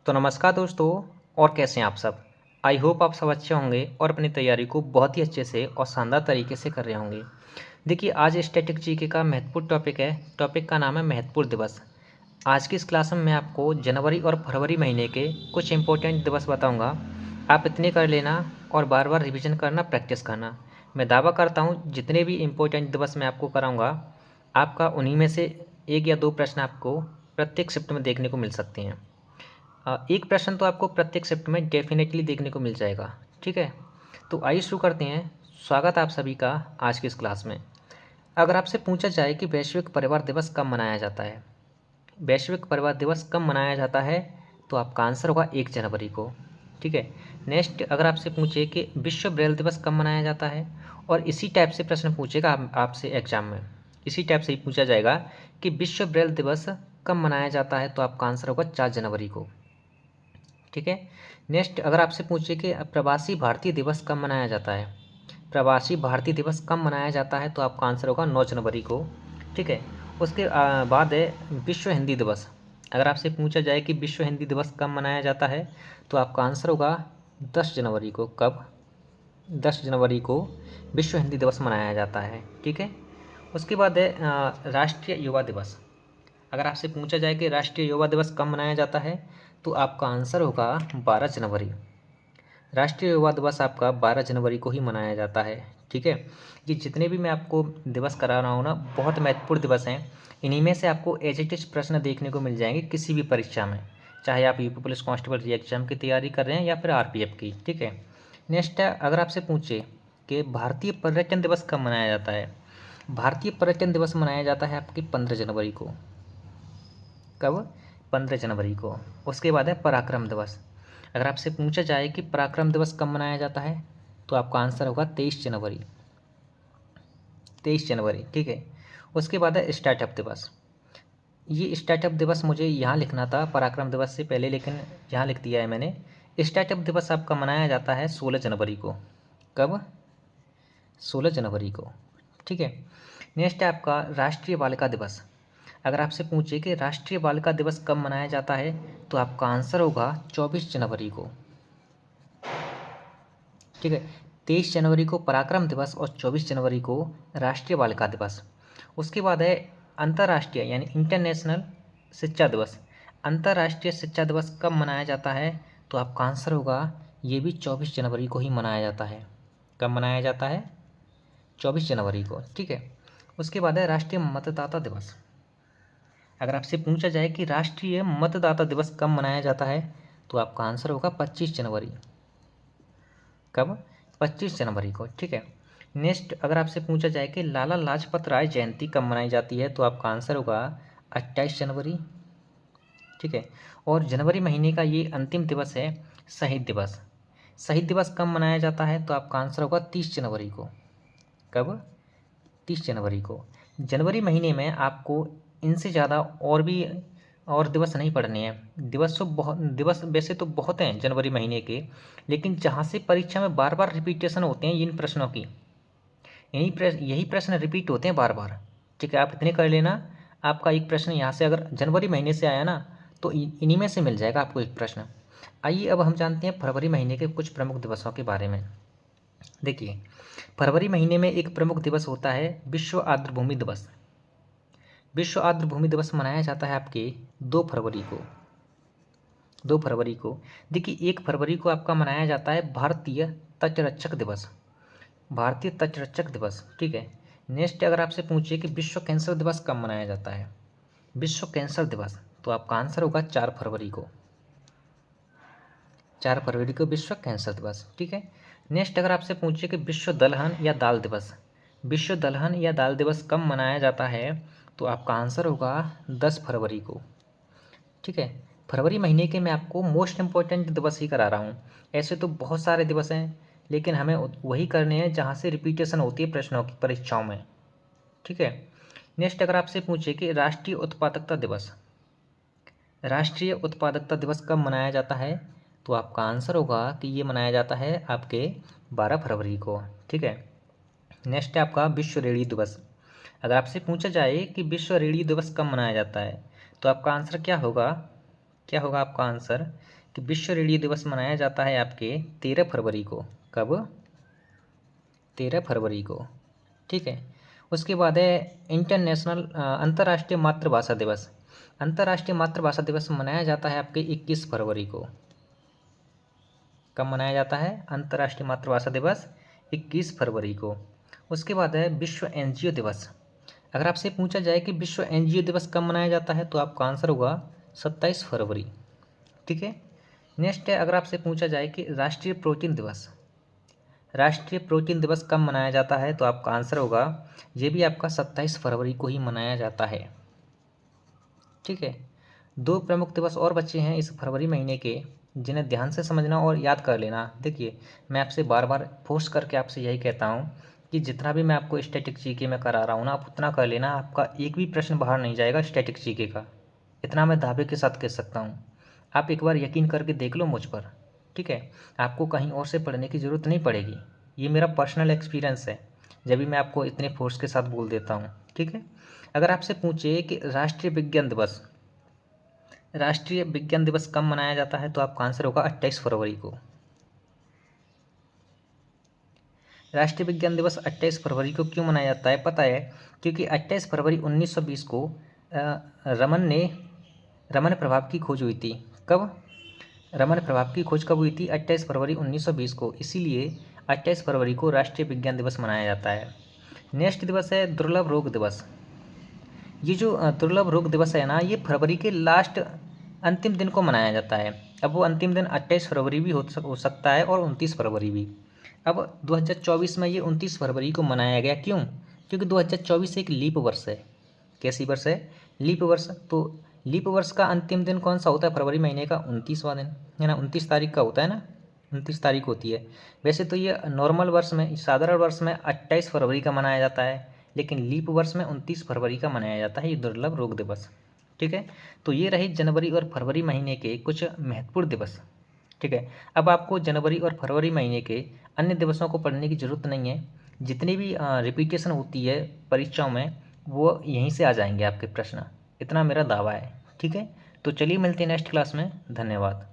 तो नमस्कार दोस्तों। और कैसे हैं आप सब। आई होप आप सब अच्छे होंगे और अपनी तैयारी को बहुत ही अच्छे से और शानदार तरीके से कर रहे होंगे। देखिए, आज स्टैटिक जीके का महत्वपूर्ण टॉपिक है। टॉपिक का नाम है महत्वपूर्ण दिवस। आज की इस क्लास में मैं आपको जनवरी और फरवरी महीने के कुछ इंपॉर्टेंट दिवस बताऊंगा। आप इतने कर लेना और बार बार रिवीजन करना, प्रैक्टिस करना। मैं दावा करता हूँ जितने भी इंपॉर्टेंट दिवस मैं आपको कराऊंगा, आपका उन्हीं में से एक या दो प्रश्न आपको प्रत्येक शिफ्ट में देखने को मिल सकते हैं। एक प्रश्न तो आपको प्रत्येक शिफ्ट में डेफिनेटली देखने को मिल जाएगा। ठीक है, तो आइए शुरू करते हैं। स्वागत है आप सभी का आज की इस क्लास में। अगर आपसे पूछा जाए कि वैश्विक परिवार दिवस कब मनाया जाता है, वैश्विक परिवार दिवस कब मनाया जाता है, तो आपका आंसर होगा 1 जनवरी को। ठीक है। नेक्स्ट, अगर आपसे पूछे कि विश्व ब्रेल दिवस कब मनाया जाता है, और इसी टाइप से प्रश्न पूछेगा आपसे एग्जाम में, इसी टाइप से ही पूछा जाएगा कि विश्व ब्रेल दिवस कब मनाया जाता है, तो आपका आंसर होगा 4 जनवरी को। ठीक है। नेक्स्ट, अगर आपसे पूछे कि प्रवासी भारतीय दिवस कब मनाया जाता है, प्रवासी भारतीय दिवस कब मनाया जाता है, तो आपका आंसर होगा 9 जनवरी को। ठीक है। उसके बाद है विश्व हिंदी दिवस। अगर आपसे पूछा जाए कि विश्व हिंदी दिवस कब मनाया जाता है, तो आपका आंसर होगा 10 जनवरी को। कब? 10 जनवरी को विश्व हिंदी दिवस मनाया जाता है। ठीक है। उसके बाद है राष्ट्रीय युवा दिवस। अगर आपसे पूछा जाए कि राष्ट्रीय युवा दिवस कब मनाया जाता है, तो आपका आंसर होगा 12 जनवरी। राष्ट्रीय युवा दिवस आपका 12 जनवरी को ही मनाया जाता है। ठीक है। ये जितने भी मैं आपको दिवस करा रहा हूँ ना, बहुत महत्वपूर्ण दिवस हैं। इन्हीं में से आपको एज इट इज प्रश्न देखने को मिल जाएंगे किसी भी परीक्षा में, चाहे आप यूपी पुलिस कांस्टेबल री एग्जाम की तैयारी कर रहे हैं या फिर आरपीएफ की। ठीक है। नेक्स्ट है, अगर आपसे पूछे कि भारतीय पर्यटन दिवस कब मनाया जाता है, भारतीय पर्यटन दिवस मनाया जाता है आपकी 15 जनवरी को। कब? 15 जनवरी को। उसके बाद है पराक्रम दिवस। अगर आपसे पूछा जाए कि पराक्रम दिवस कब मनाया जाता है, तो आपका आंसर होगा 23 जनवरी। 23 जनवरी। ठीक है। उसके बाद है स्टार्टअप दिवस। ये स्टार्टअप दिवस मुझे यहाँ लिखना था पराक्रम दिवस से पहले, लेकिन यहाँ लिख दिया है मैंने। स्टार्टअप दिवस आपका मनाया जाता है 16 जनवरी को। कब? 16 जनवरी को। ठीक है। नेक्स्ट है आपका राष्ट्रीय बालिका दिवस। अगर आपसे पूछे कि राष्ट्रीय बालिका दिवस कब मनाया जाता है, तो आपका आंसर होगा 24 जनवरी को। ठीक है। 23 जनवरी को पराक्रम दिवस और 24 जनवरी को राष्ट्रीय बालिका दिवस। उसके बाद है अंतर्राष्ट्रीय यानी इंटरनेशनल शिक्षा दिवस। अंतर्राष्ट्रीय शिक्षा दिवस कब मनाया जाता है, तो आपका आंसर होगा ये भी 24 जनवरी को ही मनाया जाता है। कब मनाया जाता है? 24 जनवरी को। ठीक है। उसके बाद है राष्ट्रीय मतदाता दिवस। अगर आपसे पूछा जाए कि राष्ट्रीय मतदाता दिवस कब मनाया जाता है, तो आपका आंसर होगा 25 जनवरी। कब? 25 जनवरी को। ठीक है। नेक्स्ट, अगर आपसे पूछा जाए कि लाला लाजपत राय जयंती कब मनाई जाती है, तो आपका आंसर होगा 28 जनवरी। ठीक है। और जनवरी महीने का ये अंतिम दिवस है शहीद दिवस। शहीद दिवस कब मनाया जाता है, तो आपका आंसर होगा 30 जनवरी को। कब? 30 जनवरी को। जनवरी महीने में आपको इनसे ज़्यादा और दिवस नहीं पढ़ने हैं। दिवस वैसे तो बहुत हैं जनवरी महीने के, लेकिन जहाँ से परीक्षा में बार बार रिपीटेशन होते हैं इन प्रश्नों की, यही प्रश्न रिपीट होते हैं बार बार। ठीक है, आप इतने कर लेना। आपका एक प्रश्न यहाँ से अगर जनवरी महीने से आया ना, तो इन्हीं में से मिल जाएगा आपको एक प्रश्न। आइए अब हम जानते हैं फरवरी महीने के कुछ प्रमुख दिवसों के बारे में। देखिए, फरवरी महीने में एक प्रमुख दिवस होता है विश्व आर्द्रभूमि दिवस। विश्व आर्द्रभूमि दिवस मनाया जाता है आपके 2 फरवरी को। 2 फरवरी को। देखिए, 1 फरवरी को आपका मनाया जाता है भारतीय तटरक्षक दिवस। भारतीय तटरक्षक दिवस। ठीक है। नेक्स्ट, अगर आपसे पूछिए कि विश्व कैंसर दिवस कब मनाया जाता है, विश्व कैंसर दिवस, तो आपका आंसर होगा 4 फरवरी को। 4 फरवरी को विश्व कैंसर दिवस। ठीक है। नेक्स्ट, अगर आपसे पूछिए कि विश्व दलहन या दाल दिवस, विश्व दलहन या दाल दिवस कब मनाया जाता है, तो आपका आंसर होगा 10 फरवरी को। ठीक है। फरवरी महीने के मैं आपको मोस्ट इंपॉर्टेंट दिवस ही करा रहा हूँ। ऐसे तो बहुत सारे दिवस हैं, लेकिन हमें वही करने हैं जहाँ से रिपीटेशन होती है प्रश्नों की परीक्षाओं में। ठीक है। नेक्स्ट, अगर आपसे पूछे कि राष्ट्रीय उत्पादकता दिवस, राष्ट्रीय उत्पादकता दिवस कब मनाया जाता है, तो आपका आंसर होगा कि ये मनाया जाता है आपके 12 फरवरी को। ठीक है। नेक्स्ट है आपका विश्व रेडियो दिवस। अगर आपसे पूछा जाए कि विश्व रेडियो दिवस कब मनाया जाता है, तो आपका आंसर क्या होगा? क्या होगा आपका आंसर कि विश्व रेडियो दिवस मनाया जाता है आपके 13 फरवरी को। कब? 13 फरवरी को। ठीक है। उसके बाद है इंटरनेशनल अंतर्राष्ट्रीय मातृभाषा दिवस। अंतर्राष्ट्रीय मातृभाषा दिवस मनाया जाता है आपके 21 फरवरी को। कब मनाया जाता है अंतर्राष्ट्रीय मातृभाषा दिवस? 21 फरवरी को। उसके बाद है विश्व एनजीओ दिवस। अगर आपसे पूछा जाए कि विश्व एनजीओ दिवस कब मनाया जाता है तो आपका आंसर होगा 27 फरवरी। ठीक है। नेक्स्ट है, अगर आपसे पूछा जाए कि राष्ट्रीय प्रोटीन दिवस, राष्ट्रीय प्रोटीन दिवस कब मनाया जाता है तो आपका आंसर होगा, ये भी आपका 27 फरवरी को ही मनाया जाता है। ठीक है। दो प्रमुख दिवस और बचे हैं इस फरवरी महीने के, जिन्हें ध्यान से समझना और याद कर लेना। देखिए, मैं आपसे बार बार फोर्स करके आपसे यही कहता हूँ कि जितना भी मैं आपको स्टैटिक जीके में करा रहा हूँ ना, आप उतना कर लेना। आपका एक भी प्रश्न बाहर नहीं जाएगा स्टैटिक जीके का, इतना मैं दावे के साथ कह सकता हूँ। आप एक बार यकीन करके देख लो मुझ पर। ठीक है। आपको कहीं और से पढ़ने की ज़रूरत नहीं पड़ेगी। ये मेरा पर्सनल एक्सपीरियंस है, जब भी मैं आपको इतने फोर्स के साथ बोल देता हूँ। ठीक है। अगर आपसे पूछे कि राष्ट्रीय विज्ञान दिवस, राष्ट्रीय विज्ञान दिवस कब मनाया जाता है तो आपका आंसर होगा 28 फरवरी को। राष्ट्रीय विज्ञान दिवस 28 फरवरी को क्यों मनाया जाता है पता है? क्योंकि 28 फरवरी 1920 को रमन प्रभाव की खोज हुई थी। कब? रमन प्रभाव की खोज कब हुई थी? 28 फरवरी 1920 को। इसीलिए 28 फरवरी को राष्ट्रीय विज्ञान दिवस मनाया जाता है। नेक्स्ट दिवस है दुर्लभ रोग दिवस। ये जो दुर्लभ रोग दिवस है ना, ये फरवरी के लास्ट अंतिम दिन को मनाया जाता है। अब वो अंतिम दिन 28 फरवरी भी हो सकता है और 29 फरवरी भी। अब 2024 में ये 29 फरवरी को मनाया गया। क्यों? क्योंकि 2024 एक लीप वर्ष है। कैसी वर्ष है? लीप वर्ष। तो लीप वर्ष का अंतिम दिन कौन सा होता है फरवरी महीने का? 29वां दिन, है ना। 29 तारीख का होता है ना, 29 तारीख होती है। वैसे तो ये नॉर्मल वर्ष में, साधारण वर्ष में 28 फरवरी का मनाया जाता है, लेकिन लीप वर्ष में 29 फरवरी का मनाया जाता है ये दुर्लभ रोग दिवस। ठीक है। तो ये रही जनवरी और फरवरी महीने के कुछ महत्वपूर्ण दिवस। ठीक है। अब आपको जनवरी और फरवरी महीने के अन्य दिवसों को पढ़ने की ज़रूरत नहीं है। जितनी भी रिपीटेशन होती है परीक्षाओं में, वो यहीं से आ जाएंगे आपके प्रश्न, इतना मेरा दावा है। ठीक है। तो चलिए मिलते हैं नेक्स्ट क्लास में। धन्यवाद।